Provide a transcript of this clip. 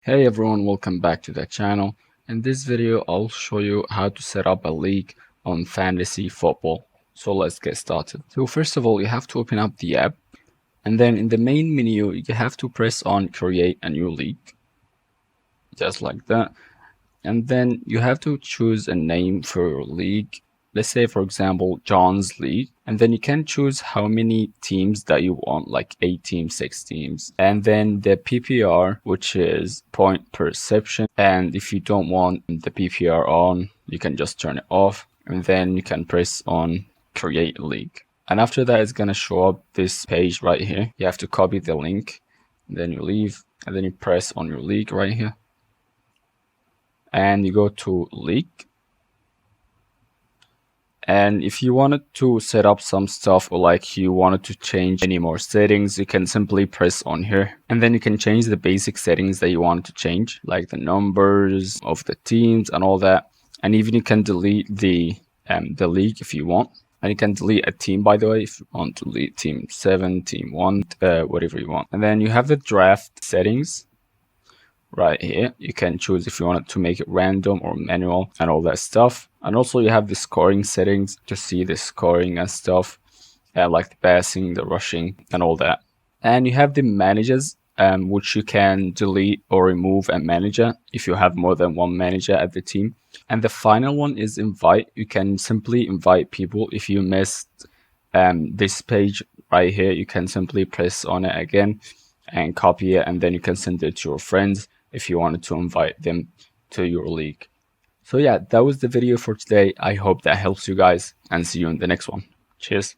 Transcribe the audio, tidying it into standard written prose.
Hey everyone, welcome back to the channel. In this video, I'll show you how to set up a league on fantasy football. So let's get started. So first of all, you have to open up the app, and then in the main menu, you have to press on create a new league, just like that. And then you have to choose a name for your league. Let's say, for example, John's League. And then you can choose how many teams that you want, like 8 teams, 6 teams. And then the PPR, which is point per reception. And if you don't want the PPR on, you can just turn it off. And then you can press on create league. And after that, it's going to show up this page right here. You have to copy the link. And then you leave. And then you press on your league right here. And you go to league. And if you wanted to set up some stuff, or like you wanted to change any more settings, you can simply press on here, and then you can change the basic settings that you want to change, like the numbers of the teams and all that. And even you can delete the league if you want. And you can delete a team, by the way, if you want to delete team 7, team 1, whatever you want. And then you have the draft settings right here. You can choose if you want to make it random or manual and all that stuff. And also you have the scoring settings to see the scoring and stuff, like the passing, the rushing and all that. And you have the managers, which you can delete or remove a manager if you have more than one manager at the team. And the final one is invite. You can simply invite people. If you missed this page right here, you can simply press on it again and copy it, and then you can send it to your friends if you wanted to invite them to your league. So yeah, that was the video for today. I hope that helps you guys, and see you in the next one. Cheers.